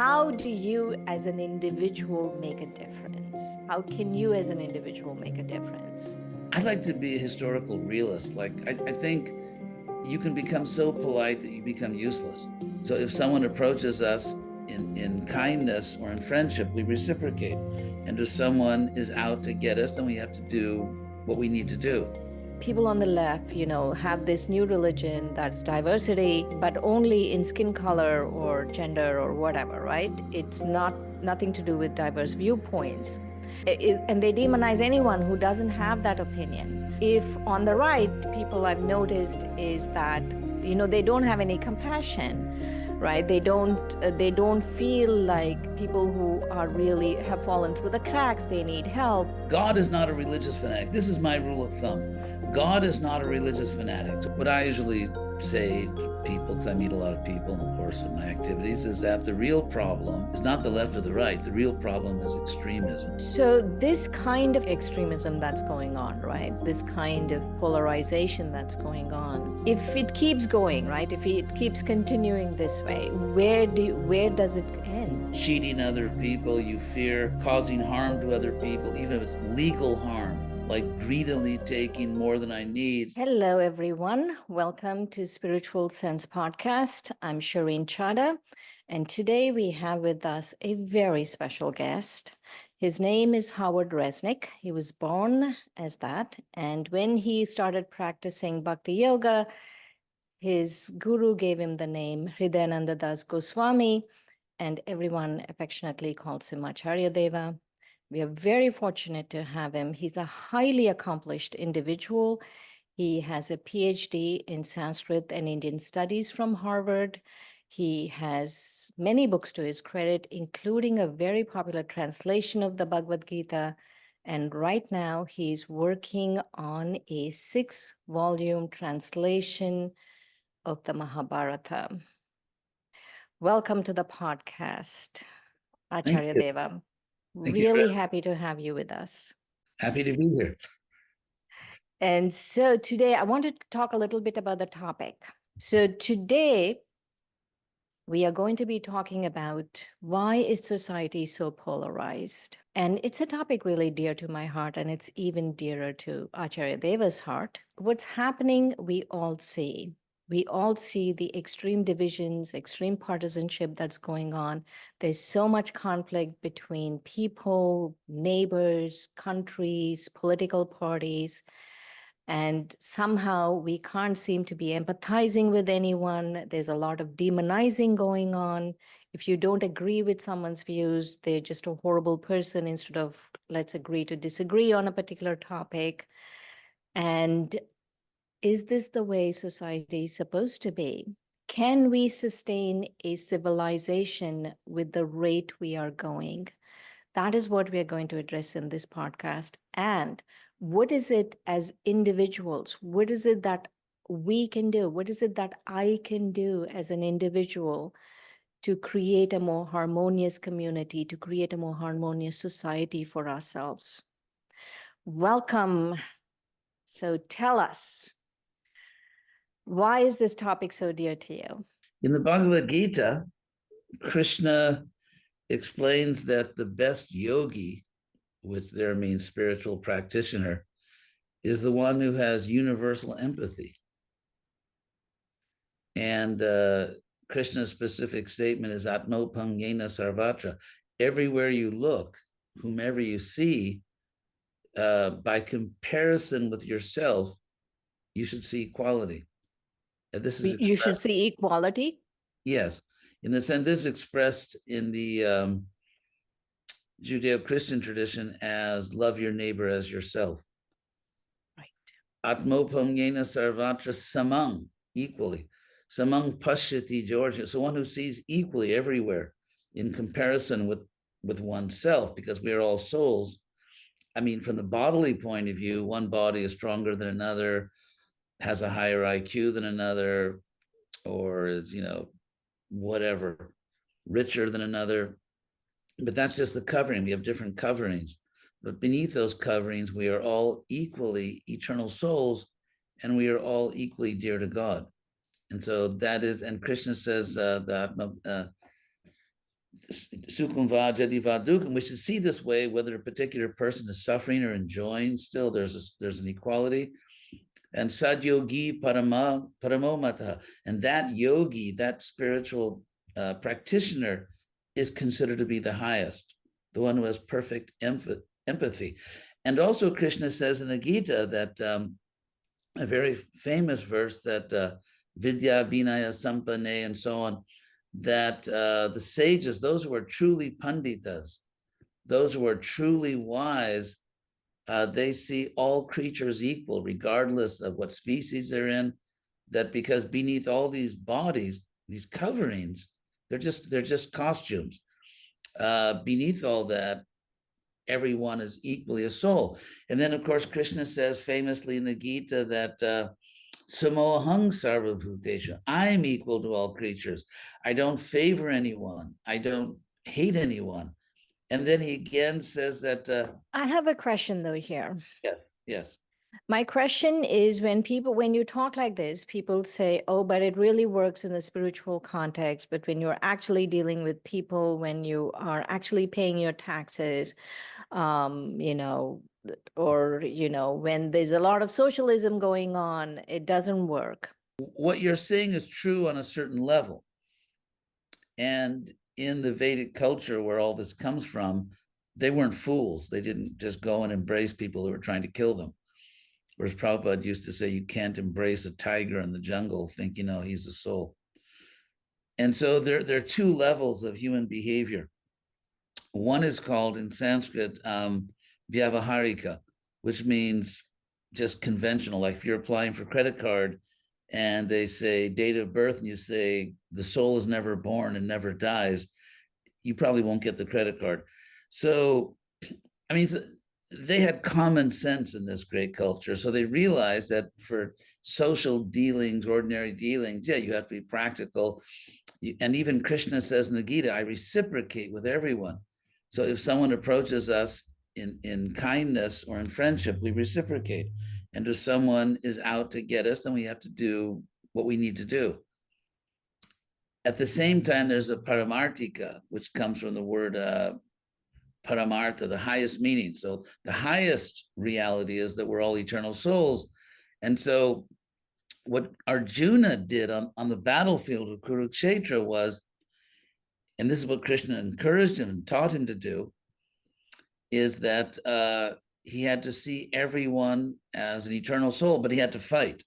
How do you as an individual make a difference? How can you as an individual make a difference? I like to be a historical realist. I think you can become so polite that you become useless. So if someone approaches us in kindness or in friendship, we reciprocate. And if someone is out to get us, then we have to do what we need to do. People on the left, have this new religion that's diversity, but only in skin color or gender or whatever, right? It's nothing to do with diverse viewpoints. And they demonize anyone who doesn't have that opinion. If on the right, people I've noticed is that, they don't have any compassion, right? They don't feel like people who are really have fallen through the cracks, they need help. God is not a religious fanatic. This is my rule of thumb. God is not a religious fanatic. What I usually say to people, because I meet a lot of people in the course of my activities, is that the real problem is not the left or the right. The real problem is extremism. So this kind of extremism that's going on, right? This kind of polarization that's going on, if it keeps going, right? If it keeps continuing this way, where does it end? Cheating other people, you fear causing harm to other people, even if it's legal harm, like greedily taking more than I need. Hello, everyone. Welcome to Spiritual Sense Podcast. I'm Shireen Chada, and today we have with us a very special guest. His name is Howard Resnick. He was born as that, and when he started practicing Bhakti Yoga, his guru gave him the name Hridayananda Das Goswami, and everyone affectionately calls him Acharyadeva. We are very fortunate to have him. He's a highly accomplished individual. He has a PhD in Sanskrit and Indian Studies from Harvard. He has many books to his credit, including a very popular translation of the Bhagavad Gita. And right now, he's working on a 6-volume translation of the Mahabharata. Welcome to the podcast, Acharyadeva. Really happy to have you with us. Happy to be here. And so today I want to talk a little bit about the topic. So today we are going to be talking about why is society so polarized? And it's a topic really dear to my heart, and it's even dearer to Acharyadeva's heart. What's happening, we all see. We all see the extreme divisions, extreme partisanship that's going on. There's so much conflict between people, neighbors, countries, political parties. And somehow we can't seem to be empathizing with anyone. There's a lot of demonizing going on. If you don't agree with someone's views, they're just a horrible person instead of let's agree to disagree on a particular topic. And is this the way society is supposed to be? Can we sustain a civilization with the rate we are going? That is what we are going to address in this podcast. And what is it as individuals? What is it that we can do? What is it that I can do as an individual to create a more harmonious community, to create a more harmonious society for ourselves? Welcome. So tell us, why is this topic so dear to you? In the Bhagavad Gita, Krishna explains that the best yogi, which there means spiritual practitioner, is the one who has universal empathy. And Krishna's specific statement is Atmopanyena Sarvatra. Everywhere you look, whomever you see, by comparison with yourself, you should see equality. You should see equality? Yes. In the sense, this is expressed in the Judeo-Christian tradition as love your neighbor as yourself. Right. Atmopanyena sarvatra samang, equally. Samang pashyati Georgia. So one who sees equally everywhere in comparison with oneself, because we are all souls. I mean, from the bodily point of view, one body is stronger than another, has a higher IQ than another, or is, whatever, richer than another. But that's just the covering. We have different coverings. But beneath those coverings, we are all equally eternal souls, and we are all equally dear to God. And so that is, and Krishna says that sukham va jadi va dukham. We should see this way, whether a particular person is suffering or enjoying. Still, there's an equality. And sadyogi paramomata, and that yogi, that spiritual practitioner, is considered to be the highest, the one who has perfect empathy. And also, Krishna says in the Gita that a very famous verse that vidya vinaya sampane and so on, that the sages, those who are truly panditas, those who are truly wise, they see all creatures equal, regardless of what species they're in. That because beneath all these bodies, these coverings, they're just costumes. Beneath all that, everyone is equally a soul. And then, of course, Krishna says famously in the Gita that samohang sarvabhuteshu, I'm equal to all creatures. I don't favor anyone. I don't hate anyone. And then he again says that I have a question though here. yes. My question is, when you talk like this, people say, oh, but it really works in the spiritual context. But when you're actually dealing with people, when you are actually paying your taxes, or, when there's a lot of socialism going on, it doesn't work. What you're saying is true on a certain level. And in the Vedic culture where all this comes from, they weren't fools. They didn't just go and embrace people who were trying to kill them. Whereas Prabhupada used to say, you can't embrace a tiger in the jungle, think, he's a soul. And so there are two levels of human behavior. One is called in Sanskrit, vyavaharika, which means just conventional. Like if you're applying for credit card and they say date of birth and you say the soul is never born and never dies, you probably won't get the credit card. So, I mean, they had common sense in this great culture. So they realized that for social dealings, ordinary dealings, you have to be practical. And even Krishna says in the Gita, I reciprocate with everyone. So if someone approaches us in kindness or in friendship, we reciprocate. And if someone is out to get us, then we have to do what we need to do. At the same time, there's a paramartika, which comes from the word paramartha, the highest meaning. So the highest reality is that we're all eternal souls. And so what Arjuna did on the battlefield of Kurukshetra was, and this is what Krishna encouraged him and taught him to do, is that he had to see everyone as an eternal soul, but he had to fight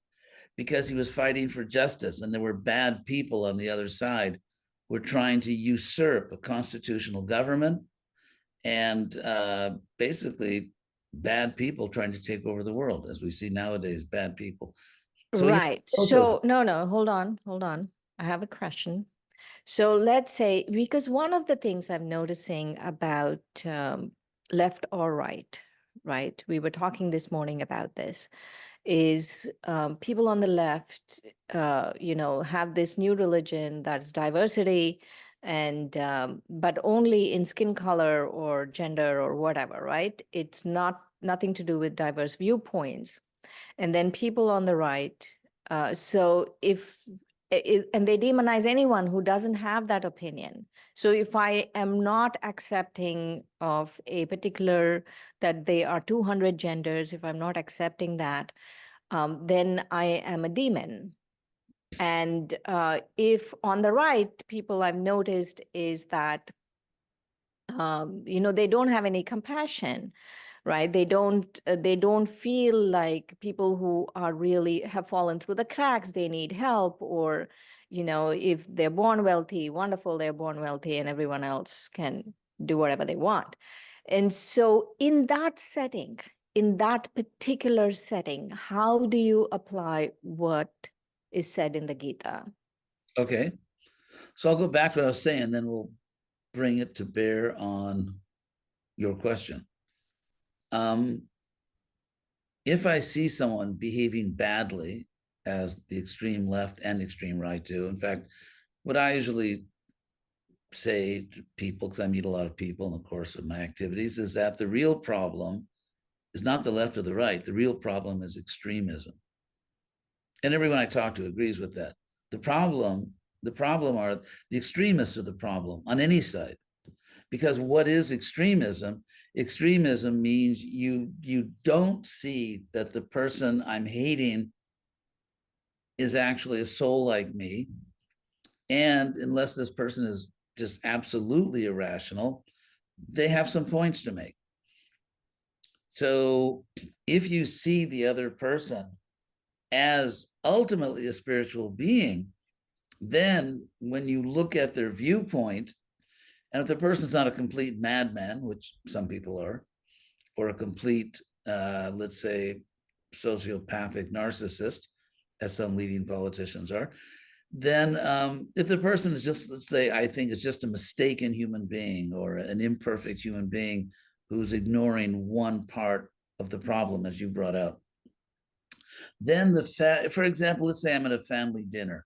because he was fighting for justice. And there were bad people on the other side who were trying to usurp a constitutional government and basically bad people trying to take over the world, as we see nowadays, bad people. So right. So no, hold on. I have a question. So let's say, because one of the things I'm noticing about left or right? We were talking this morning about this, is people on the left, have this new religion that's diversity, and but only in skin color or gender or whatever, right? It's nothing to do with diverse viewpoints. And then people on the right, so and they demonize anyone who doesn't have that opinion. So if I am not accepting of a particular, that they are 200 genders, if I'm not accepting that, then I am a demon. And if on the right, people I've noticed is that, they don't have any compassion, right? They don't feel like people who are really have fallen through the cracks, they need help, or, if they're born wealthy, wonderful, they're born wealthy and everyone else can do whatever they want. And so in that setting, in that particular setting, how do you apply what is said in the Gita? Okay. So I'll go back to what I was saying, then we'll bring it to bear on your question. If I see someone behaving badly, as the extreme left and extreme right do, in fact, what I usually say to people, because I meet a lot of people in the course of my activities, is that the real problem is not the left or the right. The real problem is extremism. And everyone I talk to agrees with that. The problem are the extremists are the problem on any side, Because what is extremism? Extremism means you don't see that the person I'm hating is actually a soul like me. And unless this person is just absolutely irrational, they have some points to make. So if you see the other person as ultimately a spiritual being, then when you look at their viewpoint, and if the person's not a complete madman, which some people are, or a complete, let's say, sociopathic narcissist, as some leading politicians are, then if the person is just, let's say, I think it's just a mistaken human being or an imperfect human being who's ignoring one part of the problem, as you brought out, then for example, let's say I'm at a family dinner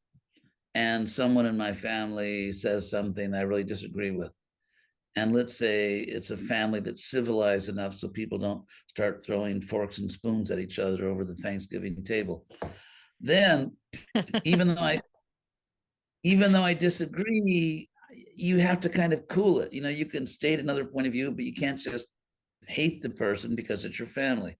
and someone in my family says something that I really disagree with. And let's say it's a family that's civilized enough so people don't start throwing forks and spoons at each other over the Thanksgiving table. Then, even though I disagree, you have to kind of cool it. You can state another point of view, but you can't just hate the person because it's your family.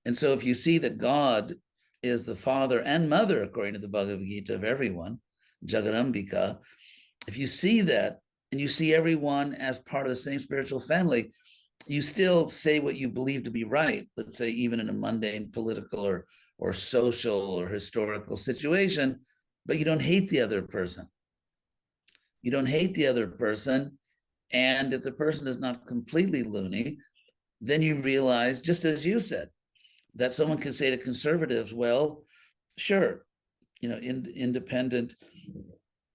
And so if you see that God is the father and mother, according to the Bhagavad Gita, of everyone, Jagadambika, if you see that and you see everyone as part of the same spiritual family, you still say what you believe to be right, let's say even in a mundane political or social or historical situation, but you don't hate the other person. You don't hate the other person. And if the person is not completely loony, then you realize, just as you said, that someone can say to conservatives, well, sure, independent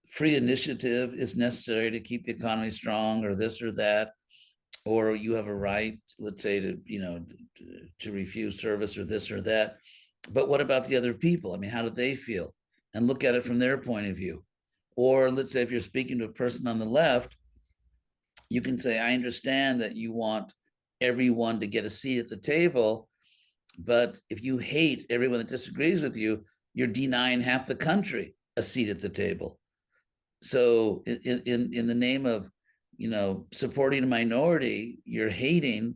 free initiative is necessary to keep the economy strong, or this or that, or you have a right, let's say, to refuse service or this or that. But what about the other people? I mean, how do they feel? And look at it from their point of view. Or let's say if you're speaking to a person on the left, you can say, I understand that you want everyone to get a seat at the table, but if you hate everyone that disagrees with you, you're denying half the country a seat at the table. So in the name of, supporting a minority, you're hating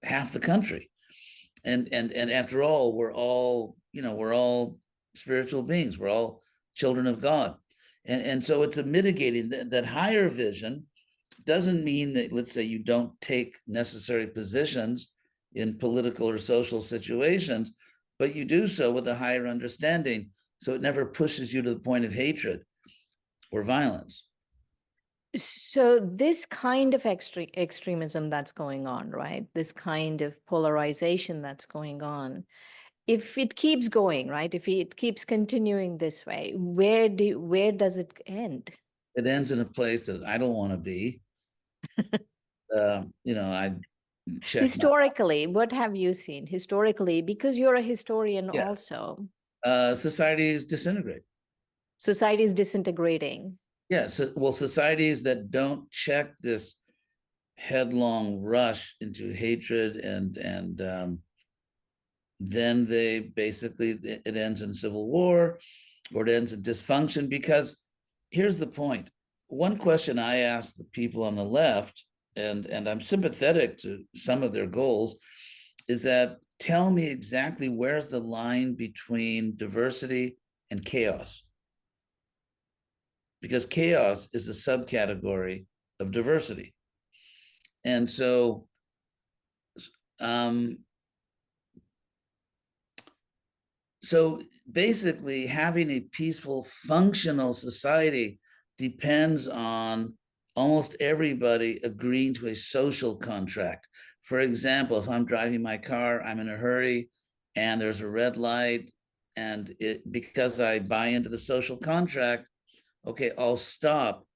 half the country. And after all, we're all spiritual beings. We're all children of God. And so it's a mitigating that higher vision doesn't mean that, let's say, you don't take necessary positions in political or social situations, but you do so with a higher understanding. So it never pushes you to the point of hatred or violence. So this kind of extremism that's going on, right? This kind of polarization that's going on, if it keeps going, right? If it keeps continuing this way, where does it end? It ends in a place that I don't want to be. I check historically, what have you seen historically? Because you're a historian also. Societies disintegrate. Society is disintegrating. Yes. Well, societies that don't check this headlong rush into hatred and then they basically, it ends in civil war or it ends in dysfunction. Because here's the point. One question I ask the people on the left, and I'm sympathetic to some of their goals, is that tell me exactly where's the line between diversity and chaos? Because chaos is a subcategory of diversity. And so basically having a peaceful, functional society depends on almost everybody agreeing to a social contract. For example, if I'm driving my car, I'm in a hurry and there's a red light, and because I buy into the social contract, okay, I'll stop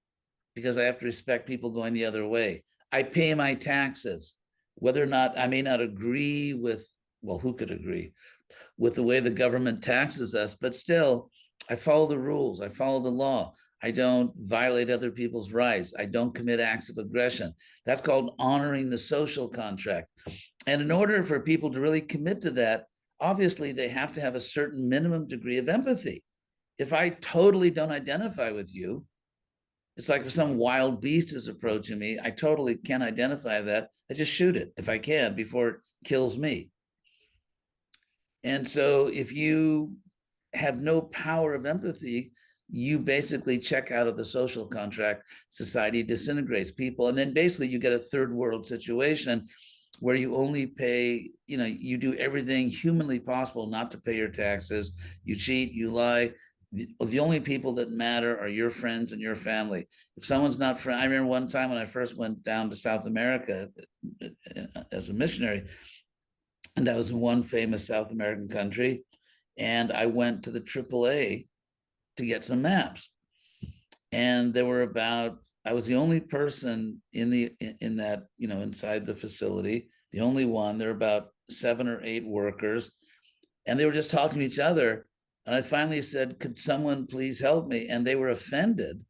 because I have to respect people going the other way. I pay my taxes, whether or not I may not agree with, well, who could agree with the way the government taxes us, but still, I follow the rules, I follow the law. I don't violate other people's rights. I don't commit acts of aggression. That's called honoring the social contract. And in order for people to really commit to that, obviously they have to have a certain minimum degree of empathy. If I totally don't identify with you, It's like if some wild beast is approaching me, I totally can't identify that. I just shoot it if I can before it kills me. And so if you have no power of empathy, you basically check out of the social contract. Society disintegrates people. And then basically you get a third world situation where you only pay, you do everything humanly possible not to pay your taxes. You cheat, you lie. The only people that matter are your friends and your family. If someone's not friend, I remember one time when I first went down to South America as a missionary, and I was in one famous South American country, and I went to the AAA to get some maps. And there were I was the only person in that, inside the facility, the only one. There were about 7 or 8 workers, and they were just talking to each other. And I finally said, could someone please help me? And they were offended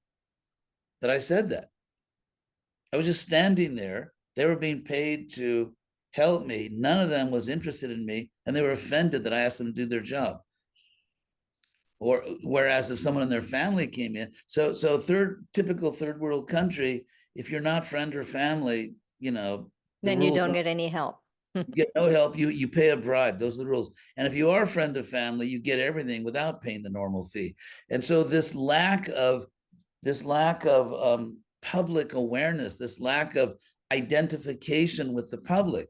that I said that. I was just standing there. They were being paid to help me. None of them was interested in me, and they were offended that I asked them to do their job. Or whereas if someone in their family came in, so typical third world country, if you're not friend or family, then you don't get any help. You get no help. You pay a bribe. Those are the rules. And if you are a friend of family, you get everything without paying the normal fee. And so this lack of public awareness, this lack of identification with the public,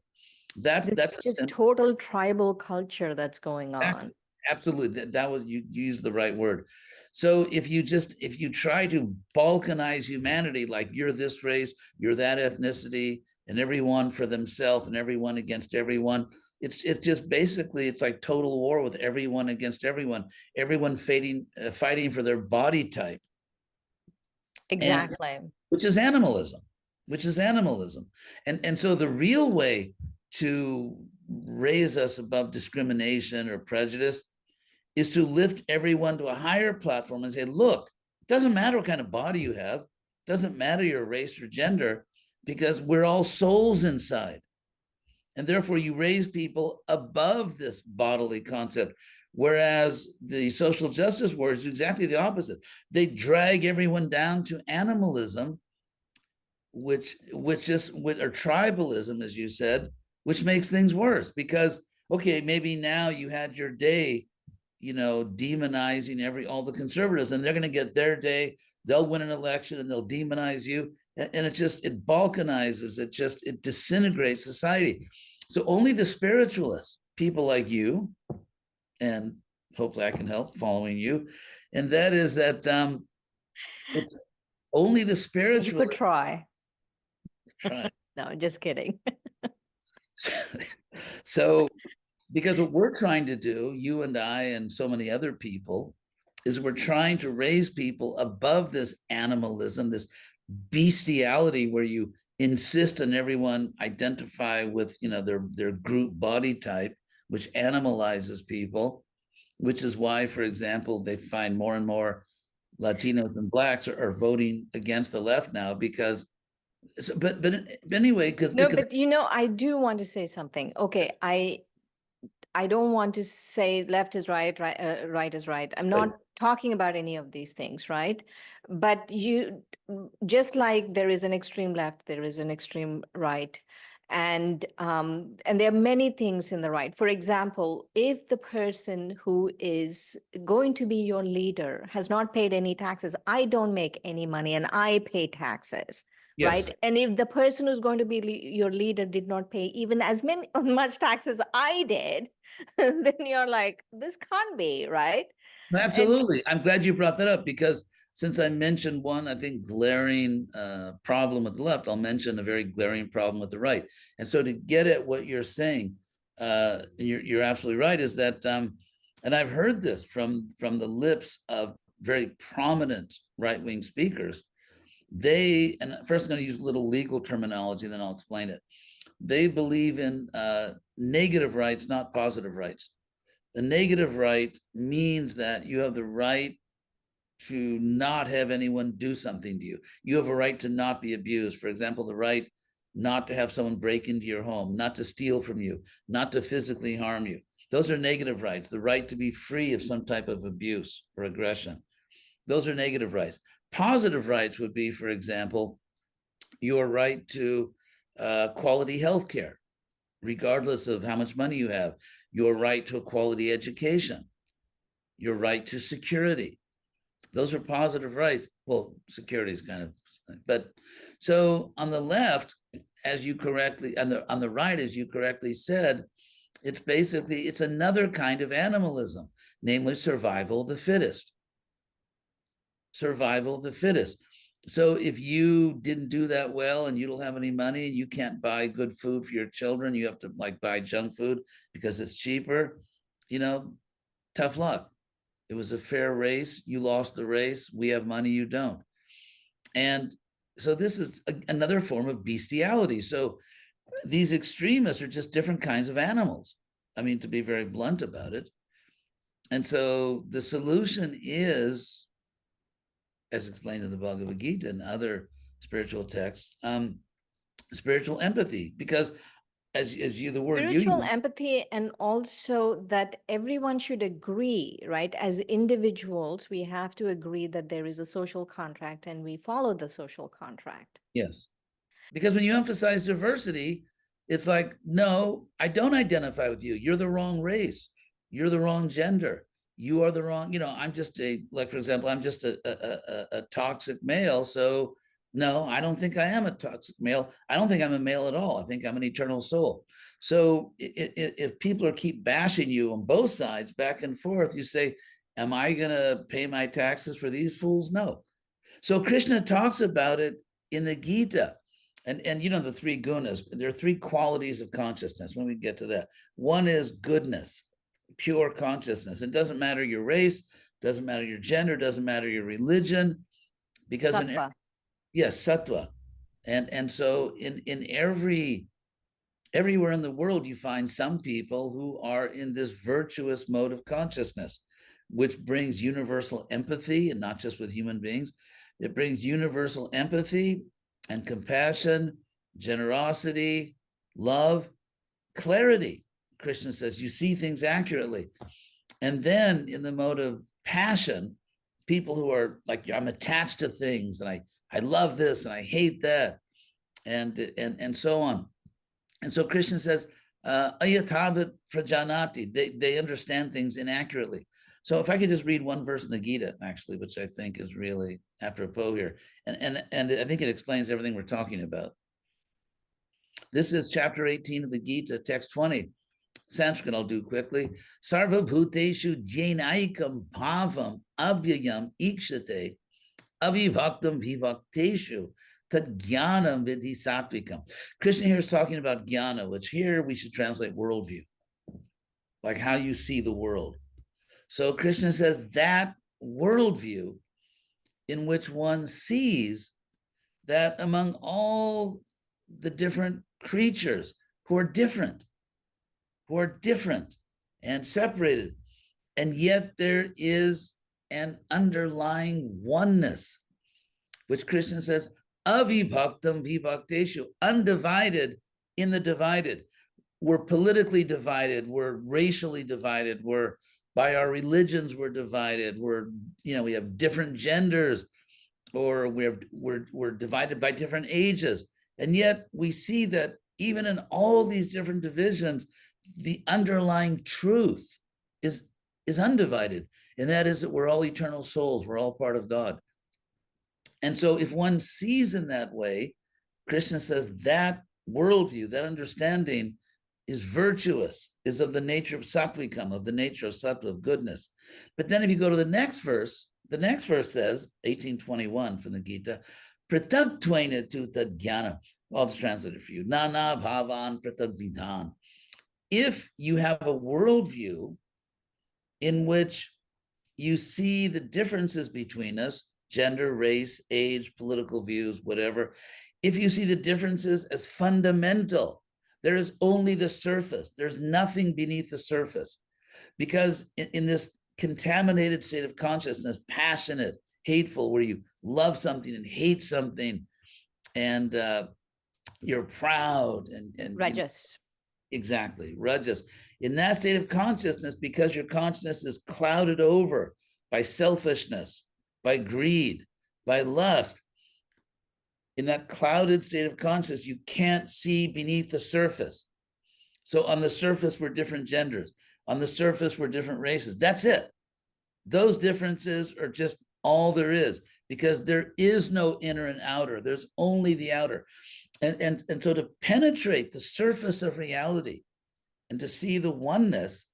that's just total tribal culture that's going on. Absolutely. That was, you used the right word. So if you try to balkanize humanity, like you're this race, you're that ethnicity, and everyone for themselves and everyone against everyone, it's just basically, it's like total war with everyone against everyone fighting for their body type. Exactly. Which is animalism. And so the real way to raise us above discrimination or prejudice is to lift everyone to a higher platform and say, look, it doesn't matter what kind of body you have, it doesn't matter your race or gender, because we're all souls inside. And therefore you raise people above this bodily concept. Whereas the social justice wars do exactly the opposite. They drag everyone down to animalism, which is or tribalism, as you said, which makes things worse. Because okay, maybe now you had your day, demonizing all the conservatives, and they're going to get their day. They'll win an election and they'll demonize you, and it balkanizes. It disintegrates society. So only the spiritualists, people like you, and hopefully I can help following you, and that is that it's only the spiritualists. You could try. Try. No, just kidding. So, because what we're trying to do, you and I and so many other people, is we're trying to raise people above this animalism, this bestiality where you insist on everyone identify with their group body type, which animalizes people, which is why, for example, they find more and more Latinos and Blacks are voting against the left now because. But anyway, because but I do want to say something. Okay, I don't want to say left is right, right is right. I'm not talking about any of these things, right? But just like there is an extreme left, there is an extreme right. And there are many things in the right. For example, if the person who is going to be your leader has not paid any taxes, I don't make any money and I pay taxes. Yes. Right. And if the person who's going to be your leader did not pay even as much tax as I did, then you're like, this can't be, right? Absolutely. I'm glad you brought that up, because since I mentioned one, I think, glaring problem with the left, I'll mention a very glaring problem with the right. And so to get at what you're saying, you're absolutely right, is that, and I've heard this from the lips of very prominent right-wing speakers, and first I'm going to use a little legal terminology, then I'll explain it. They believe in negative rights, not positive rights. The negative right means that you have the right to not have anyone do something to you. You have a right to not be abused. For example, the right not to have someone break into your home, not to steal from you, not to physically harm you. Those are negative rights. The right to be free of some type of abuse or aggression. Those are negative rights. Positive rights would be, for example, your right to quality health care, regardless of how much money you have, your right to a quality education, your right to security. Those are positive rights. Well, security is kind of, but so on the left, as you correctly, on the right, as you correctly said, it's basically, it's another kind of animalism, namely survival of the fittest. Survival of the fittest. So if you didn't do that well and you don't have any money, you can't buy good food for your children, you have to like buy junk food because it's cheaper, you know, tough luck. It was a fair race. You lost the race. We have money, you don't. And so this is another form of bestiality. So these extremists are just different kinds of animals. I mean, to be very blunt about it. And so the solution is, as explained in the Bhagavad Gita and other spiritual texts, spiritual empathy, because as you, the word spiritual you, empathy, and also that everyone should agree, right? As individuals, we have to agree that there is a social contract and we follow the social contract. yes, because when you emphasize diversity, it's like, no, I don't identify with you. You're the wrong race. You're the wrong gender. You are the wrong, you know, I'm just a, like, for example, I'm just a toxic male. So no, I don't think I am a toxic male. I don't think I'm a male at all. I think I'm an eternal soul. So if people are keep bashing you on both sides, back and forth, you say, am I going to pay my taxes for these fools? No. So Krishna talks about it in the Gita. And you know, the three gunas, there are three qualities of consciousness when we get to that. One is goodness, pure consciousness. It doesn't matter your race, doesn't matter your gender, doesn't matter your religion, because Sattva. yes, sattva. And so in everywhere in the world, you find some people who are in this virtuous mode of consciousness, which brings universal empathy, and not just with human beings. It brings universal empathy and compassion, generosity, love, clarity. Krishna says you see things accurately. And then in the mode of passion, people who are like, I'm attached to things, and I love this and I hate that, and so on. And so Krishna says, ayathavat prajanati, they understand things inaccurately. So if I could just read one verse in the Gita, actually, which I think is really apropos here, and I think it explains everything we're talking about. This is chapter 18 of the Gita, text 20. Sanskrit I'll do quickly. Sarva bhuteshu jainaikam bhavam abhyayam ikshate avibhaktam vivakteshu tad jnanam vidhi satvikam. Krishna here is talking about jnana, which here we should translate worldview, like how you see the world. So Krishna says that worldview in which one sees that among all the different creatures who are different and separated, and yet there is an underlying oneness, which Krishna says, avibhaktam vivakteshu, undivided in the divided. We're politically divided, we're racially divided, we're by our religions we're divided, we have different genders, or we're divided by different ages. And yet we see that even in all these different divisions, the underlying truth is undivided, and that is that we're all eternal souls, we're all part of God. And so if one sees in that way, Krishna says that worldview, that understanding is virtuous, is of the nature of satvikam, of the nature of sattva, of goodness. But then if you go to the next verse says, 1821 from the Gita, pratak twaina tu tad jnana. I'll just translate it for you. Nana bhavan pratak vidhan. If you have a worldview in which you see the differences between us, gender, race, age, political views, whatever, if you see the differences as fundamental, there is only the surface. There's nothing beneath the surface. Because in this contaminated state of consciousness, passionate, hateful, where you love something and hate something, and you're proud and Rajas. Exactly, rajas. In that state of consciousness, because your consciousness is clouded over by selfishness, by greed, by lust. In that clouded state of consciousness, you can't see beneath the surface. So on the surface, we're different genders. On the surface, we're different races. That's it. Those differences are just all there is, because there is no inner and outer. There's only the outer. And so to penetrate the surface of reality and to see the oneness,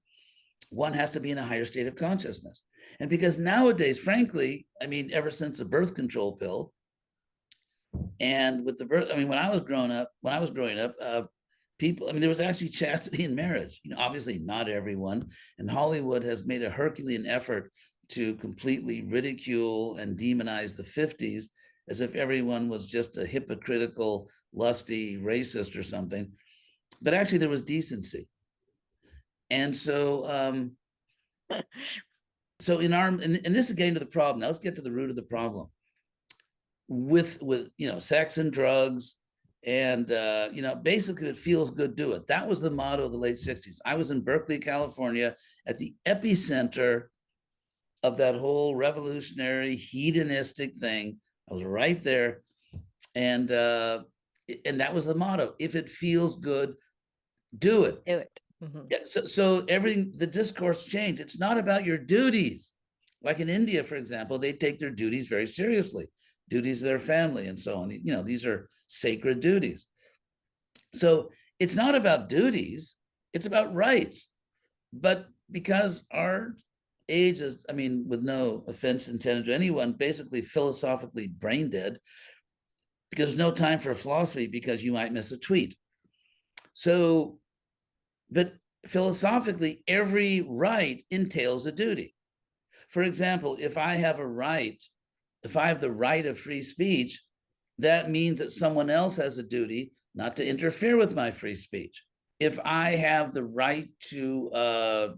one has to be in a higher state of consciousness. And because nowadays, frankly, I mean, ever since the birth control pill, and with the birth, I mean, when I was growing up, people, I mean, there was actually chastity in marriage. You know, obviously not everyone. And Hollywood has made a Herculean effort to completely ridicule and demonize the 50s as if everyone was just a hypocritical, lusty racist or something. But actually there was decency. And so, so and this is getting to the problem. Now let's get to the root of the problem. With you know, sex and drugs, and you know, basically it feels good, do it. That was the motto of the late 60s. I was in Berkeley, California, at the epicenter of that whole revolutionary hedonistic thing. I was right there, and that was the motto: if it feels good, do it. Do it. Mm-hmm. Yeah, so everything, the discourse changed. It's not about your duties. Like in India, for example, they take their duties very seriously, duties of their family and so on. You know, these are sacred duties. So it's not about duties, it's about rights. But because our age is, I mean, with no offense intended to anyone, basically philosophically brain dead, because there's no time for philosophy because you might miss a tweet. So, but philosophically, every right entails a duty. For example, if I have a right, if I have the right of free speech, that means that someone else has a duty not to interfere with my free speech. If I have the right to,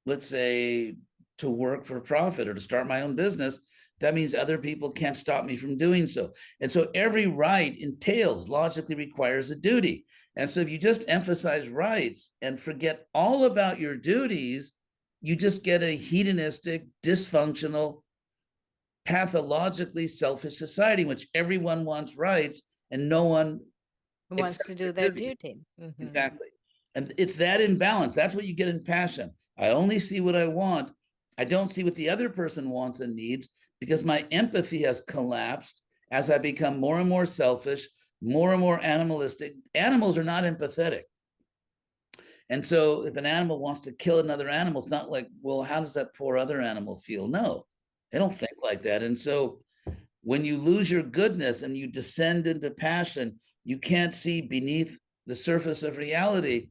let's say, to work for profit or to start my own business, that means other people can't stop me from doing so. And so every right entails, logically requires a duty. And so if you just emphasize rights and forget all about your duties, you just get a hedonistic, dysfunctional, pathologically selfish society in which everyone wants rights and no one wants to do their duty. Mm-hmm. Exactly. And it's that imbalance. That's what you get in passion. I only see what I want. I don't see what the other person wants and needs, because my empathy has collapsed as I become more and more selfish, more and more animalistic. Animals are not empathetic. And so if an animal wants to kill another animal, it's not like, well, how does that poor other animal feel? No, they don't think like that. And so when you lose your goodness and you descend into passion, you can't see beneath the surface of reality.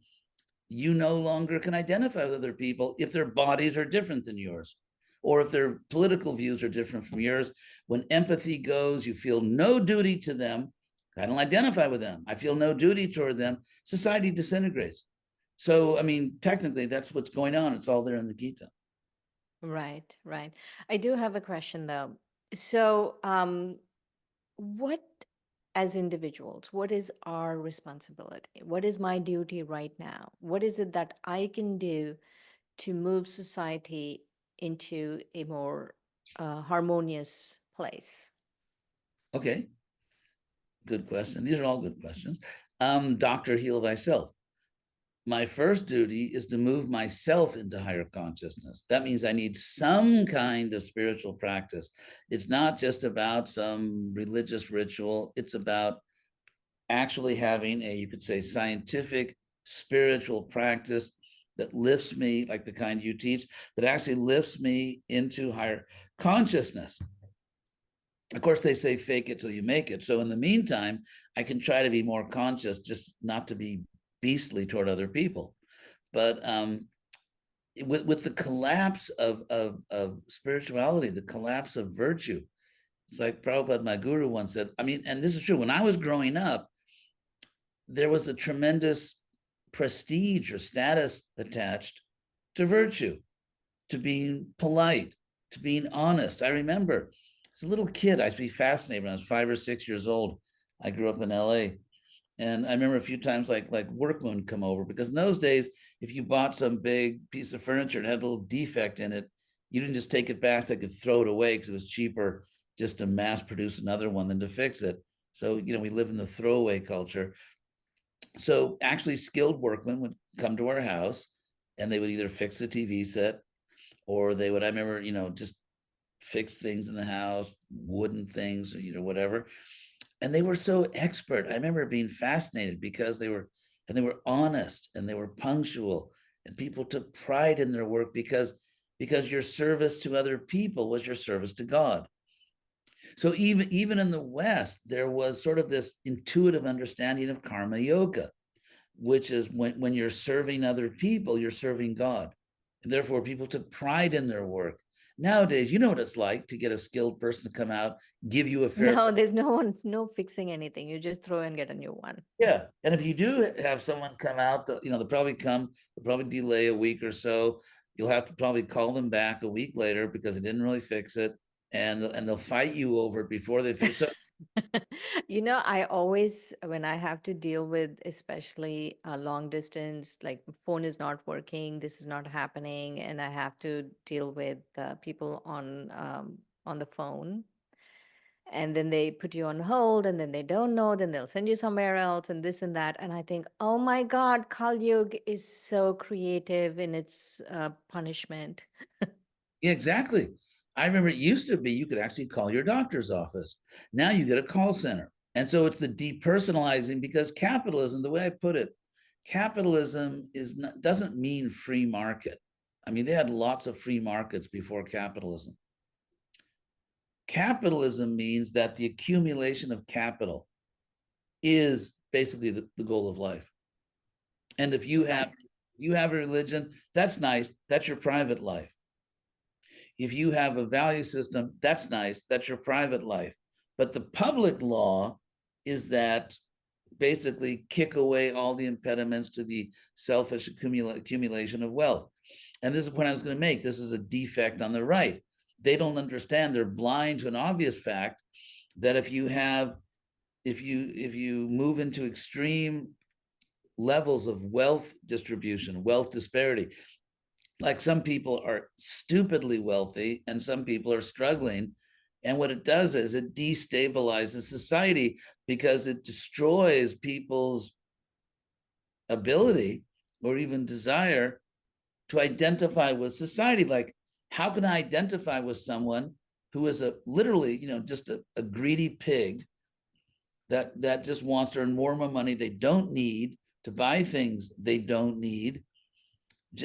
You no longer can identify with other people if their bodies are different than yours, or if their political views are different from yours. When empathy goes, you feel no duty to them. I don't identify with them. I feel no duty toward them. Society disintegrates. So, I mean, technically, that's what's going on. It's all there in the Gita. Right, right. I do have a question though. So, what, as individuals, what is our responsibility? What is my duty right now? What is it that I can do to move society into a more harmonious place? Okay, good question. These are all good questions. Doctor, heal thyself. My first duty is to move myself into higher consciousness. That means I need some kind of spiritual practice. It's not just about some religious ritual. It's about actually having a, you could say, scientific spiritual practice that lifts me, like the kind you teach, that actually lifts me into higher consciousness. Of course, they say fake it till you make it. So in the meantime, I can try to be more conscious, just not to be beastly toward other people. But with the collapse of spirituality, the collapse of virtue, it's like Prabhupada, my guru, once said, I mean, and this is true, when I was growing up, there was a tremendous prestige or status attached to virtue, to being polite, to being honest. I remember as a little kid, I used to be fascinated when I was 5 or 6 years old. I grew up in LA. And I remember a few times like workmen would come over, because in those days, if you bought some big piece of furniture and had a little defect in it, you didn't just take it back, they could throw it away because it was cheaper just to mass produce another one than to fix it. So, we live in the throwaway culture. So actually skilled workmen would come to our house and they would either fix the TV set or they would, I remember, just fix things in the house, wooden things, or, whatever. And they were so expert. I remember being fascinated because they were honest and they were punctual and people took pride in their work because your service to other people was your service to God. So even in the West, there was sort of this intuitive understanding of karma yoga, which is when you're serving other people, you're serving God. And therefore, people took pride in their work. Nowadays, you know what it's like to get a skilled person to come out, give you a fair. No, there's no fixing anything. You just throw and get a new one. Yeah. And if you do have someone come out, they'll probably delay a week or so. You'll have to probably call them back a week later because they didn't really fix it. And they'll fight you over it before they fix it. I always, when I have to deal with, especially long distance, like phone is not working, this is not happening, and I have to deal with people on the phone, and then they put you on hold, and then they don't know, then they'll send you somewhere else, and this and that, and I think, oh my God, Kali Yuga is so creative in its punishment. Yeah, exactly. I remember it used to be you could actually call your doctor's office. Now you get a call center. And so it's the depersonalizing because capitalism, the way I put it, capitalism doesn't mean free market. I mean, they had lots of free markets before capitalism. Capitalism means that the accumulation of capital is basically the goal of life. And if you have a religion, that's nice. That's your private life. If you have a value system, that's nice. That's your private life. But the public law is that basically kick away all the impediments to the selfish accumulation of wealth. And this is the point I was going to make. This is a defect on the right. They don't understand. They're blind to an obvious fact that if you move into extreme levels of wealth distribution, wealth disparity, like some people are stupidly wealthy and some people are struggling. And what it does is it destabilizes society because it destroys people's ability or even desire to identify with society. Like, how can I identify with someone who is literally, just a greedy pig that just wants to earn more money they don't need, to buy things they don't need.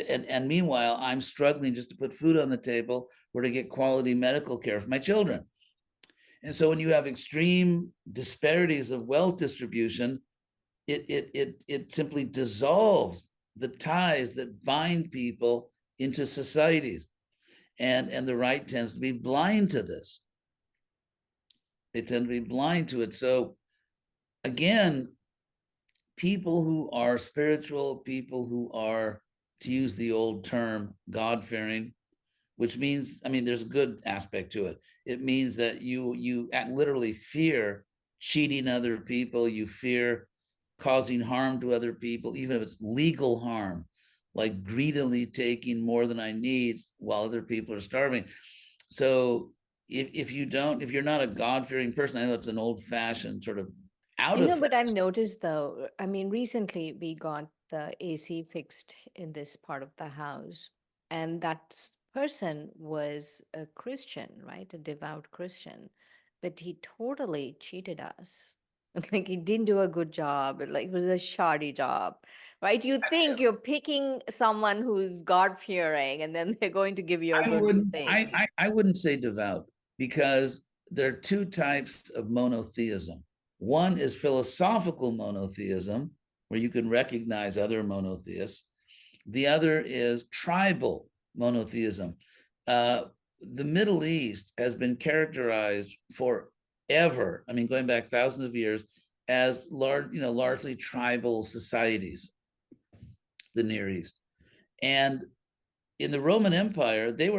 And meanwhile, I'm struggling just to put food on the table or to get quality medical care for my children. And so when you have extreme disparities of wealth distribution, it simply dissolves the ties that bind people into societies. And the right tends to be blind to this. They tend to be blind to it. So again, people who are spiritual, people who are, to use the old term, God-fearing, which means, there's a good aspect to it. It means that you literally fear cheating other people. You fear causing harm to other people, even if it's legal harm, like greedily taking more than I need while other people are starving. So if you're not a God-fearing person, I know it's an old-fashioned sort of But I've noticed though, recently we got the AC fixed in this part of the house, and that person was a Christian, right? A devout Christian, but he totally cheated us. Like he didn't do a good job. Like it was a shoddy job, right? You think you're picking someone who's God-fearing, and then they're going to give you a good thing. I wouldn't say devout, because there are two types of monotheism. One is philosophical monotheism, where you can recognize other monotheists. The other is tribal monotheism. The Middle East has been characterized forever, going back thousands of years, as largely tribal societies, the Near East. And in the Roman Empire, they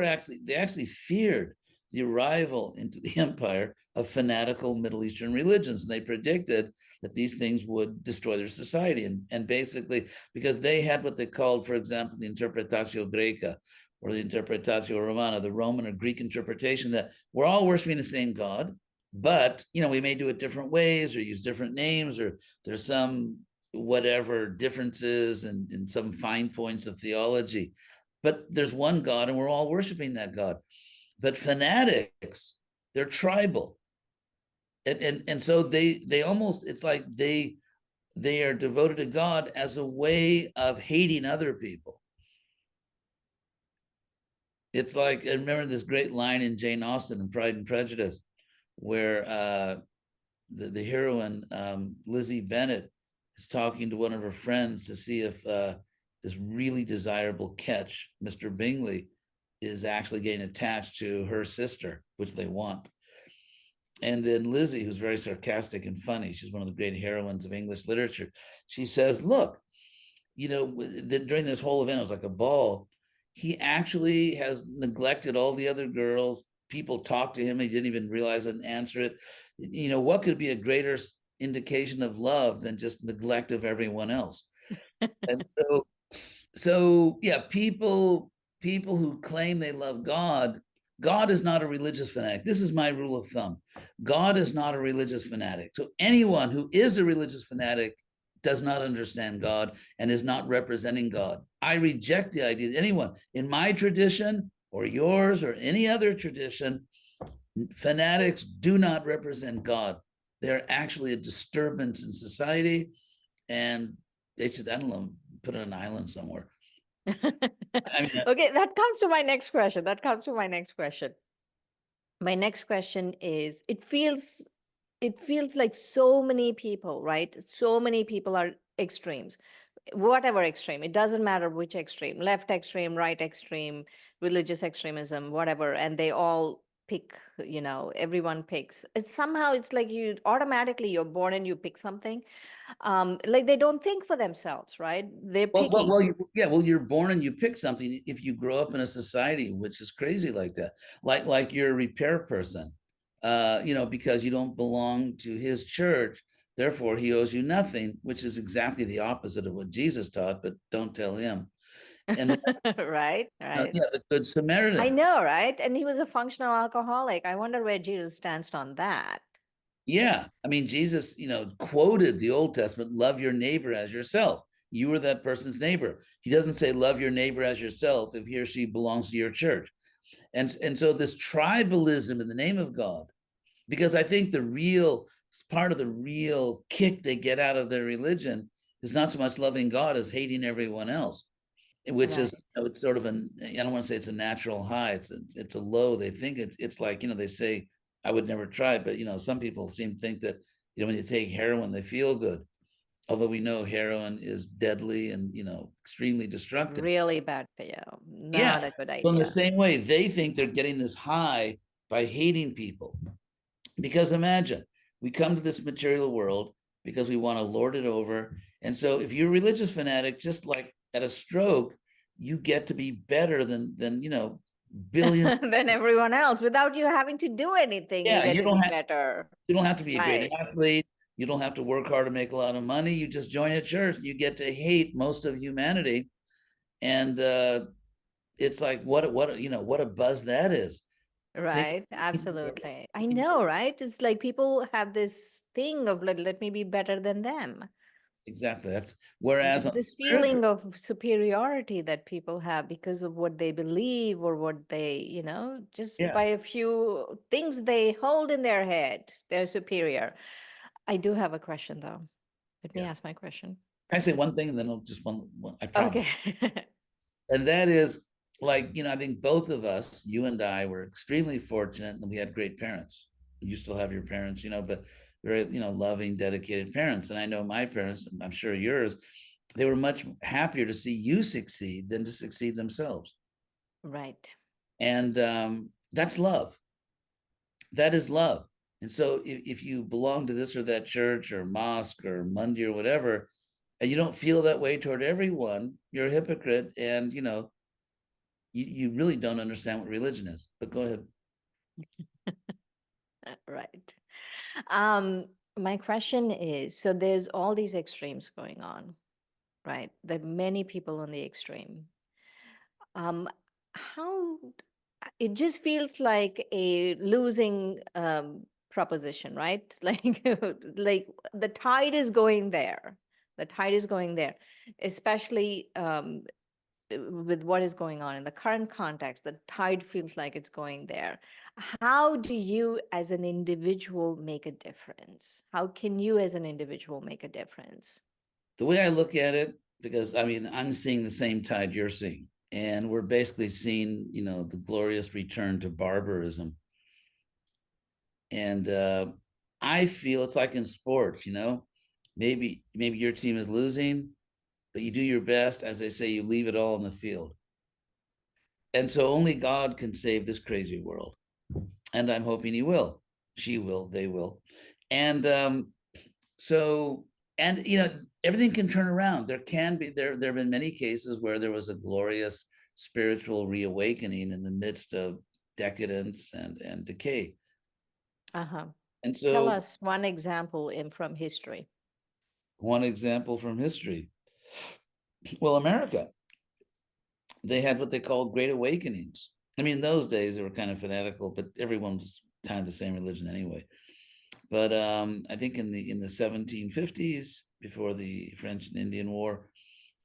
actually feared the arrival into the empire of fanatical Middle Eastern religions. And they predicted that these things would destroy their society. And basically, because they had what they called, for example, the Interpretatio Graeca, or the interpretatio romana, the Roman or Greek interpretation, that we're all worshiping the same God, but we may do it different ways or use different names, or there's some whatever differences and some fine points of theology, but there's one God and we're all worshiping that God. But fanatics, they're tribal, and so they almost, it's like they are devoted to God as a way of hating other people. It's like, I remember this great line in Jane Austen in Pride and Prejudice, where the heroine, Lizzie Bennet, is talking to one of her friends to see if this really desirable catch, Mr. Bingley, is actually getting attached to her sister, which they want. And then Lizzie, who's very sarcastic and funny, she's one of the great heroines of English literature, she says, look, during this whole event, it was like a ball, he actually has neglected all the other girls. People talk to him, he didn't even realize it and answer it. What could be a greater indication of love than just neglect of everyone else? And so yeah, people who claim they love God, God is not a religious fanatic. This is my rule of thumb. God is not a religious fanatic. So anyone who is a religious fanatic does not understand God and is not representing God. I reject the idea that anyone in my tradition or yours or any other tradition, fanatics do not represent God. They're actually a disturbance in society, and they should, I don't know, put on an island somewhere. Okay, that comes to my next question. My next question is, it feels like so many people, right? So many people are extremes, whatever extreme. It doesn't matter which extreme, left extreme, right extreme, religious extremism, whatever. And they all pick, everyone picks. It's like you're born and you pick something. Like they don't think for themselves, right? They're picking. Well, you're born and you pick something if you grow up in a society which is crazy like that. Like you're a repair person, because you don't belong to his church, therefore he owes you nothing, which is exactly the opposite of what Jesus taught, but don't tell him. And Right. the Good Samaritan. I know, right? And he was a functional alcoholic. I wonder where Jesus stands on that. Yeah. I mean, Jesus, quoted the Old Testament, love your neighbor as yourself. You are that person's neighbor. He doesn't say love your neighbor as yourself if he or she belongs to your church. And so this tribalism in the name of God, because I think part of the real kick they get out of their religion is not so much loving God as hating everyone else, which is, it's sort of I don't want to say it's a natural high. It's a low. They think it's like, they say, I would never try, but some people seem to think that, when you take heroin, they feel good. Although we know heroin is deadly and, extremely destructive. Really bad for you. Not a good idea. So in the same way, they think they're getting this high by hating people. Because imagine, we come to this material world because we want to lord it over. And so if you're a religious fanatic, just like at a stroke, you get to be better than billions than everyone else without you having to do anything. Yeah, you get to be better. You don't have to be a great athlete. You don't have to work hard to make a lot of money. You just join a church. You get to hate most of humanity. And it's like, what a buzz that is. Right. Absolutely. I know, right? It's like people have this thing of let me be better than them. Exactly. That's whereas this feeling of superiority that people have because of what they believe or what they, just by a few things they hold in their head, they're superior. I do have a question though. Let me ask my question. Can I say one thing and then I'll just one I promise. Okay. And that is, like, I think both of us, you and I, were extremely fortunate and we had great parents. You still have your parents, but very, loving, dedicated parents. And I know my parents, and I'm sure yours, they were much happier to see you succeed than to succeed themselves. Right. And that's love. That is love. And so if you belong to this or that church or mosque or Mundi or whatever, and you don't feel that way toward everyone, you're a hypocrite. And, you really don't understand what religion is. But go ahead. Right. My question is, so there's all these extremes going on, right? There are many people on the extreme. how it just feels like a losing proposition, right? Like the tide is going there. The tide is going there, especially with what is going on in the current context. The tide feels like it's going there. How do you as an individual make a difference? How can you as an individual make a difference? The way I look at it, because I mean, I'm seeing the same tide you're seeing, and we're basically seeing, the glorious return to barbarism. And I feel it's like in sports, maybe your team is losing, but you do your best. As they say, you leave it all in the field. And so only God can save this crazy world. And I'm hoping he will. She will, they will. And so, and everything can turn around. There have been many cases where there was a glorious spiritual reawakening in the midst of decadence and decay. Uh-huh. And Tell so us one example from history. one example from history. Well, America, they had what they called great awakenings. I mean, in those days they were kind of fanatical, but everyone was kind of the same religion anyway. But I think in the 1750s, before the French and Indian War,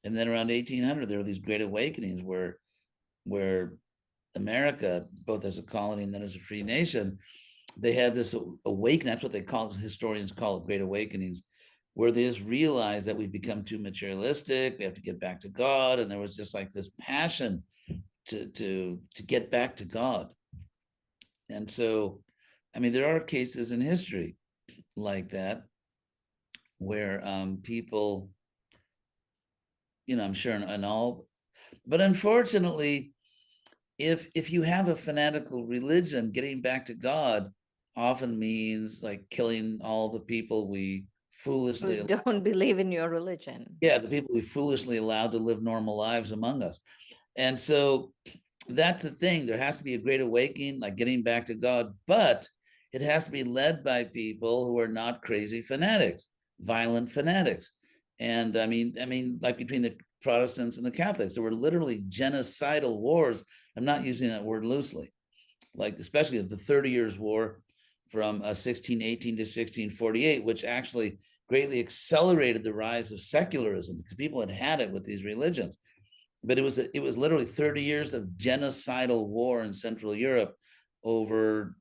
and then around 1800, there were these great awakenings where America, both as a colony and then as a free nation, they had this awakening. That's what they call, historians call it, great awakenings, where they just realized that we've become too materialistic. We have to get back to God, and there was just like this passion to get back to God. And so, I mean, there are cases in history like that where people, I'm sure in all, but unfortunately, if you have a fanatical religion, getting back to God often means like killing all the people we foolishly Who don't believe in your religion. yeah, the people we foolishly allowed to live normal lives among us. And so that's the thing. There has to be a great awakening, like getting back to God, but it has to be led by people who are not crazy fanatics, violent fanatics. And I mean, like between the Protestants and the Catholics, there were literally genocidal wars. I'm not using that word loosely, like especially the 30 Years' War from 1618 to 1648, which actually greatly accelerated the rise of secularism because people had it with these religions. But it was literally 30 years of genocidal war in Central Europe over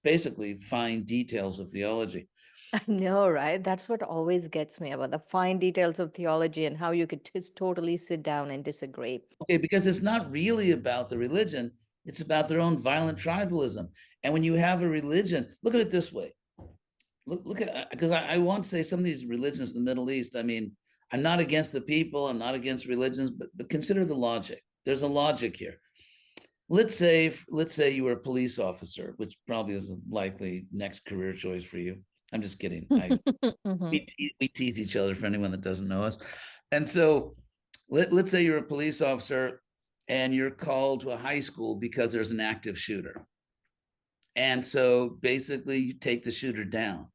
basically fine details of theology. I know, right? That's what always gets me about the fine details of theology and how you could just totally sit down and disagree. Okay, because it's not really about the religion, it's about their own violent tribalism. And when you have a religion, look at it this way. Look at, because I want to say some of these religions in the Middle East, I mean, I'm not against the people, I'm not against religions, but consider the logic. There's a logic here. Let's say you were a police officer, which probably is a likely next career choice for you. I'm just kidding. Mhm. We tease each other for anyone that doesn't know us. And so let's say you're a police officer and you're called to a high school because there's an active shooter. And so basically you take the shooter down.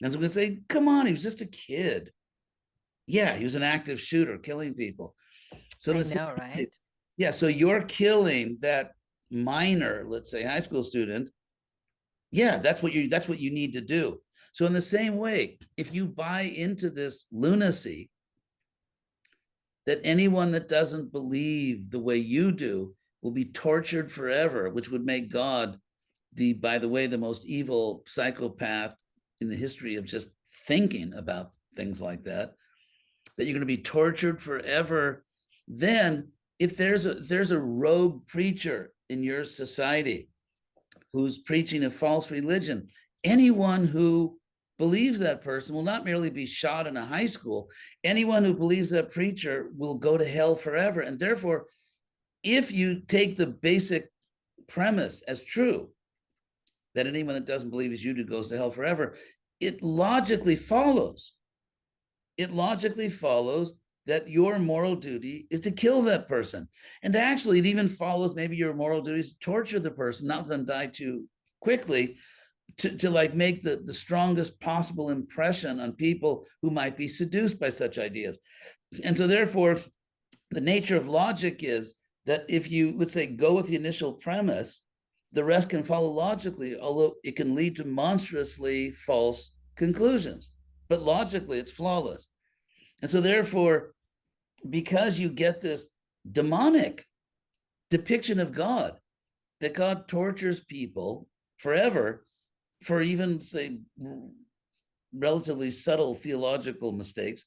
And so we say, come on, he was just a kid. Yeah, he was an active shooter killing people. So I know, right? yeah, so you're killing that minor, let's say high school student. Yeah, that's what you need to do. So in the same way, if you buy into this lunacy that anyone that doesn't believe the way you do will be tortured forever, which would make God by the way, the most evil psychopath in the history of just thinking about things like that, that you're going to be tortured forever. Then if there's a rogue preacher in your society who's preaching a false religion, anyone who believes that person will not merely be shot in a high school. Anyone who believes that preacher will go to hell forever. And therefore, if you take the basic premise as true, that anyone that doesn't believe as you do goes to hell forever, it logically follows that your moral duty is to kill that person. And actually, it even follows maybe your moral duty is to torture the person, not let them die too quickly, to like make the strongest possible impression on people who might be seduced by such ideas. And so therefore, the nature of logic is that if you, let's say, go with the initial premise, the rest can follow logically, although it can lead to monstrously false conclusions. But logically, it's flawless. And so therefore, because you get this demonic depiction of God, that God tortures people forever for even, say, relatively subtle theological mistakes,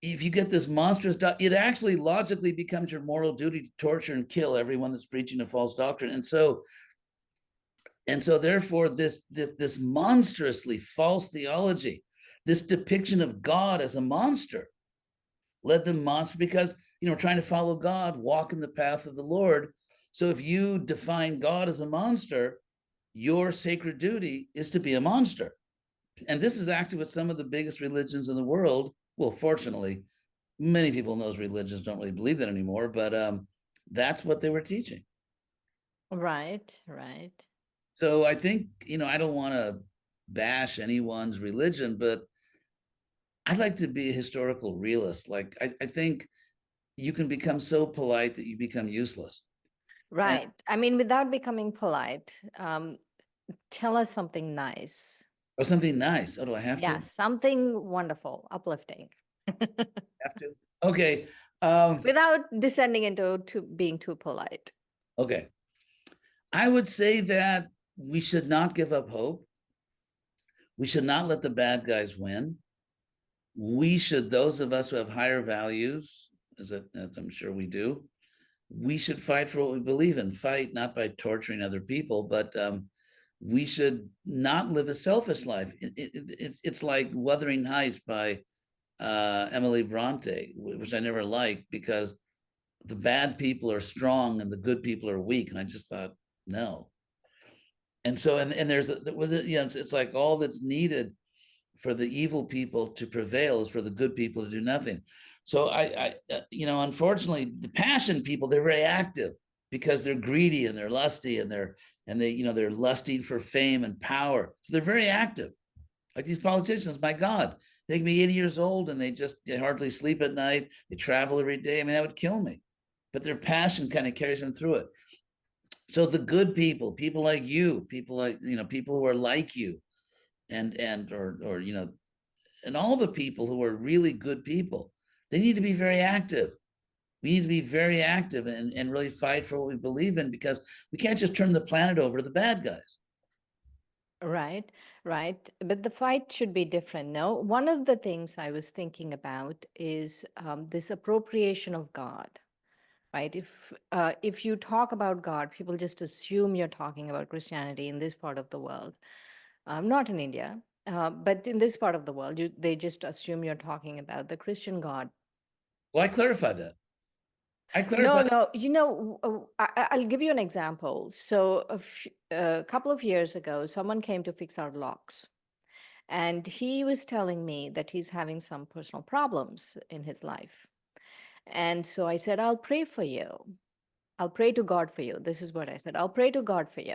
if you get this monstrous, it actually logically becomes your moral duty to torture and kill everyone that's preaching a false doctrine. And so therefore this monstrously false theology, this depiction of God as a monster, led them monster because, trying to follow God, walk in the path of the Lord. So if you define God as a monster, your sacred duty is to be a monster. And this is actually what some of the biggest religions in the world, well, fortunately, many people in those religions don't really believe that anymore, but that's what they were teaching. Right, right. So I think, I don't want to bash anyone's religion, but I'd like to be a historical realist. Like, I think you can become so polite that you become useless. Right. I mean, without becoming polite, tell us something nice. Or something nice. Oh, do I have Yeah, to? something wonderful, uplifting. Have to? Okay. Without descending into being too polite. Okay. I would say that we should not give up hope. We should not let the bad guys win. We should, those of us who have higher values, as I'm sure we do, we should fight for what we believe in. Fight not by torturing other people, but we should not live a selfish life. It's like Wuthering Heights by Emily Bronte, which I never liked because the bad people are strong and the good people are weak. And I just thought, no. And so, and there's, it's like all that's needed for the evil people to prevail is for the good people to do nothing. So unfortunately, the passion people, they're very active because they're greedy and they're lusty and they're lusting for fame and power. So they're very active. Like these politicians, my God, they can be 80 years old and they hardly sleep at night. They travel every day. I mean, that would kill me. But their passion kind of carries them through it. So the good people like you, people who are like you, and all the people who are really good people, they need to be very active. We need to be very active and really fight for what we believe in, because we can't just turn the planet over to the bad guys. Right, right. But the fight should be different. No, one of the things I was thinking about is this appropriation of God. Right. If you talk about God, people just assume you're talking about Christianity in this part of the world, not in India, but in this part of the world, they just assume you're talking about the Christian God. Well, I clarify that. No, no. I'll give you an example. So a couple of years ago, someone came to fix our locks. And he was telling me that he's having some personal problems in his life. And so I said, I'll pray for you. I'll pray to God for you. This is what I said. I'll pray to God for you.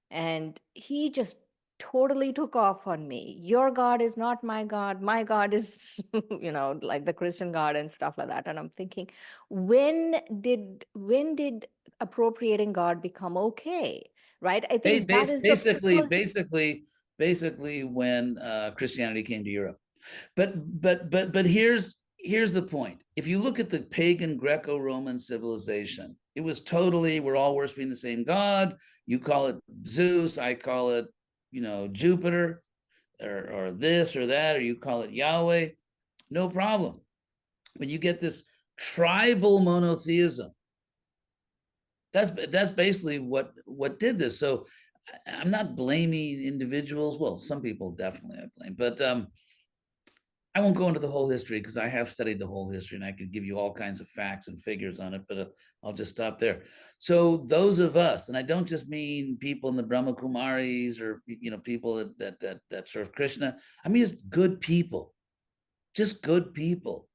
And he just totally took off on me. Your God is not my God. My God is, like the Christian God and stuff like that. And I'm thinking, when did appropriating God become okay? Right? I think that is basically when Christianity came to Europe. But here's the point. If you look at the pagan Greco-Roman civilization, it was totally, we're all worshiping the same God. You call it Zeus, I call it, Jupiter, or this or that, or you call it Yahweh, no problem. When you get this tribal monotheism, that's basically what did this. So I'm not blaming individuals. Well, some people definitely I blame, but I won't go into the whole history because I have studied the whole history and I could give you all kinds of facts and figures on it, but I'll just stop there. So those of us, and I don't just mean people in the Brahma Kumaris or people that serve Krishna. I mean, it's good people, just good people,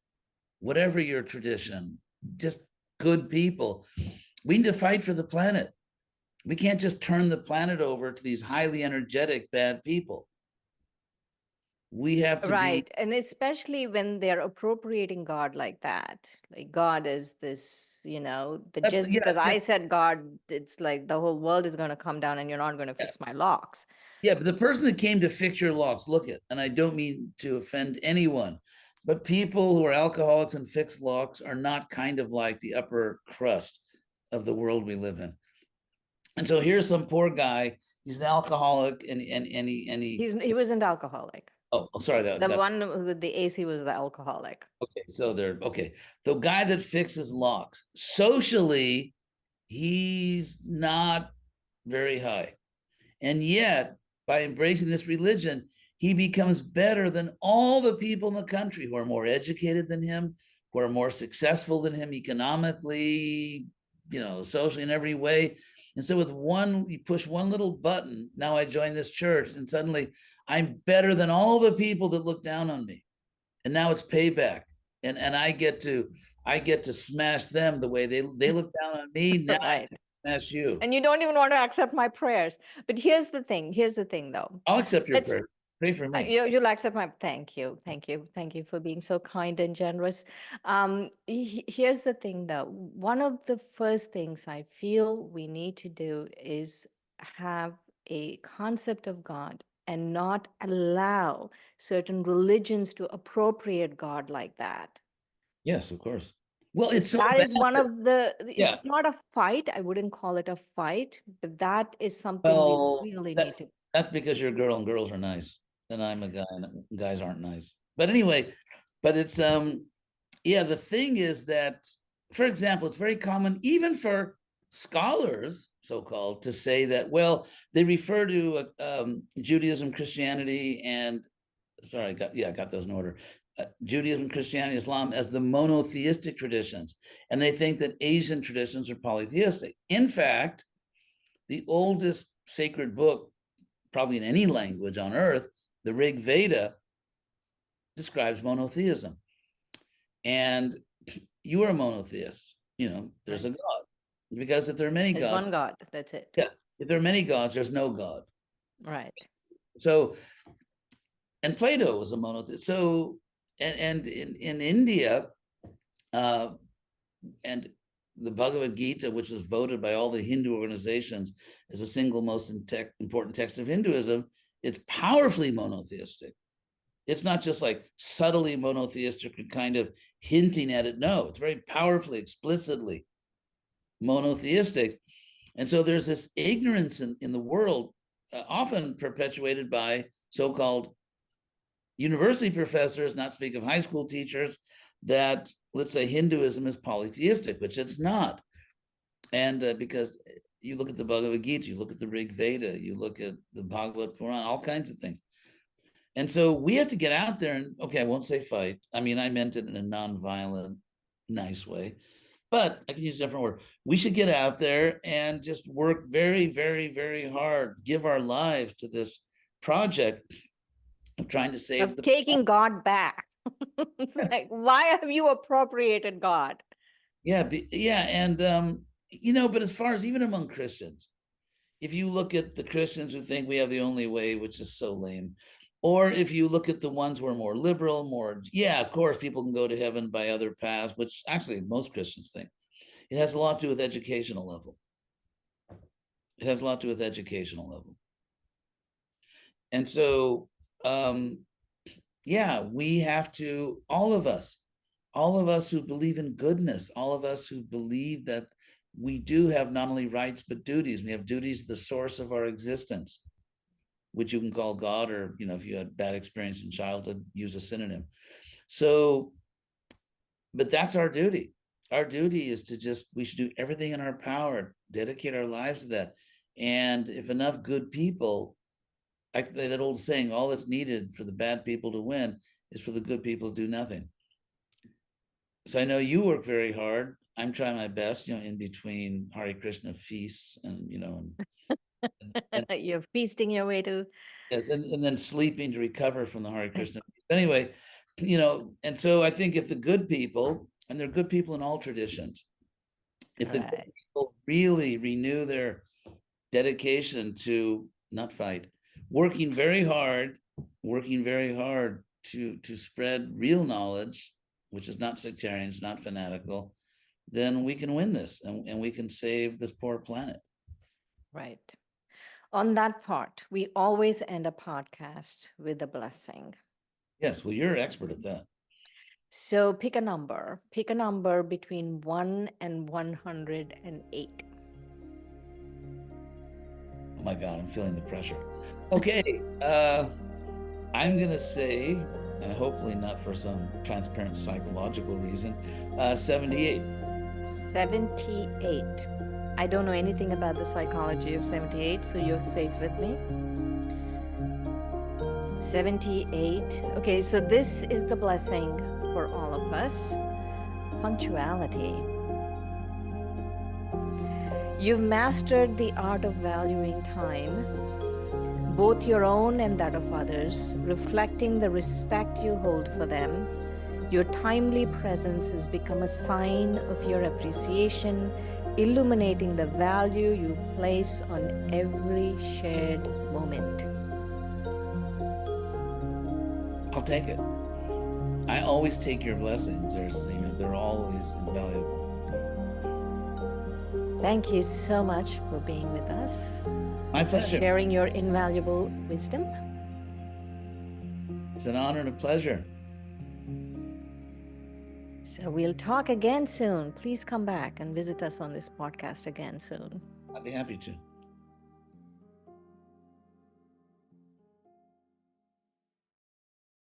whatever your tradition, just good people. We need to fight for the planet. We can't just turn the planet over to these highly energetic bad people. We have to be. Right. And especially when they're appropriating God like that. Like God is this, that just Yeah, because I said God, it's like the whole world is going to come down and you're not going to fix my locks. yeah, but the person that came to fix your locks, look at, and I don't mean to offend anyone, but people who are alcoholics and fix locks are not kind of like the upper crust of the world we live in. And so here's some poor guy. He's an alcoholic, and he wasn't alcoholic. Oh, sorry. The one with the AC was the alcoholic. Okay, so okay. The guy that fixes locks, socially, he's not very high. And yet, by embracing this religion, he becomes better than all the people in the country who are more educated than him, who are more successful than him economically, socially, in every way. And so with you push one little button, now I join this church, and suddenly I'm better than all the people that look down on me. And now it's payback. And I get to smash them the way they look down on me. Now right. I smash you. And you don't even want to accept my prayers. But here's the thing though. I'll accept your prayer. Pray for me. You'll accept my thank you for being so kind and generous. Here's the thing though. One of the first things I feel we need to do is have a concept of God and not allow certain religions to appropriate God like that. Yes, of course. Well, it's so that is one of the. Yeah. It's not a fight. I wouldn't call it a fight, but that is something we really need to. That's because you're a girl and girls are nice, and I'm a guy and guys aren't nice. But anyway, but it's yeah. The thing is that, for example, it's very common even for scholars, so-called, to say that, well, they refer to Judaism, Christianity, and I got those in order. Judaism, Christianity, Islam as the monotheistic traditions, and they think that Asian traditions are polytheistic. In fact, the oldest sacred book, probably in any language on earth, the Rig Veda, describes monotheism. And you are a monotheist. There's a God. Because if there are many gods, one God, that's it. Yeah. If there are many gods, there's no God. Right. So, and Plato was a monotheist. So, and in India, and the Bhagavad Gita, which was voted by all the Hindu organizations as the single most important text of Hinduism, it's powerfully monotheistic. It's not just like subtly monotheistic and kind of hinting at it. No, it's very powerfully, explicitly monotheistic. And so there's this ignorance in the world, often perpetuated by so-called university professors, not speak of high school teachers, that, let's say, Hinduism is polytheistic, which it's not. And because you look at the Bhagavad Gita, you look at the Rig Veda, you look at the Bhagavad Puran, all kinds of things. And so we have to get out there and, okay, I won't say fight. I mean, I meant it in a nonviolent, nice way, but I can use a different word. We should get out there and just work very, very, very hard, give our lives to this project of trying to save taking God back. It's yes. Like, why have you appropriated God? Yeah, yeah, and but as far as even among Christians, if you look at the Christians who think we have the only way, which is so lame, or if you look at the ones who are more liberal, of course, people can go to heaven by other paths, which actually most Christians think. It has a lot to do with educational level. It has a lot to do with educational level. And so, we have to, all of us who believe in goodness, all of us who believe that we do have not only rights, but duties. We have duties, the source of our existence, which you can call God, or, if you had bad experience in childhood, use a synonym. So, but that's our duty. Our duty is to we should do everything in our power, dedicate our lives to that. And if enough good people, like that old saying, all that's needed for the bad people to win is for the good people to do nothing. So I know you work very hard. I'm trying my best, in between Hare Krishna feasts and, and you're feasting your way to. Yes, and then sleeping to recover from the Hare Krishna. Anyway, and so I think if the good people, and they're good people in all traditions, if the good people really renew their dedication to not fight, working very hard working very hard to spread real knowledge, which is not sectarian, it's not fanatical, then we can win this and we can save this poor planet. Right. On that thought, we always end a podcast with a blessing. Yes, well, you're an expert at that. So pick a number. Pick a number between 1 and 108. Oh my God, I'm feeling the pressure. Okay, I'm gonna say, and hopefully not for some transparent psychological reason, 78. 78. I don't know anything about the psychology of 78, so you're safe with me. 78. Okay, so this is the blessing for all of us. Punctuality. You've mastered the art of valuing time, both your own and that of others, reflecting the respect you hold for them. Your timely presence has become a sign of your appreciation, illuminating the value you place on every shared moment. I'll take it. I always take your blessings. They're always invaluable. Thank you so much for being with us. My For pleasure. sharing your invaluable wisdom. It's an honor and a pleasure. So we'll talk again soon. Please come back and visit us on this podcast again soon. I'd be happy to.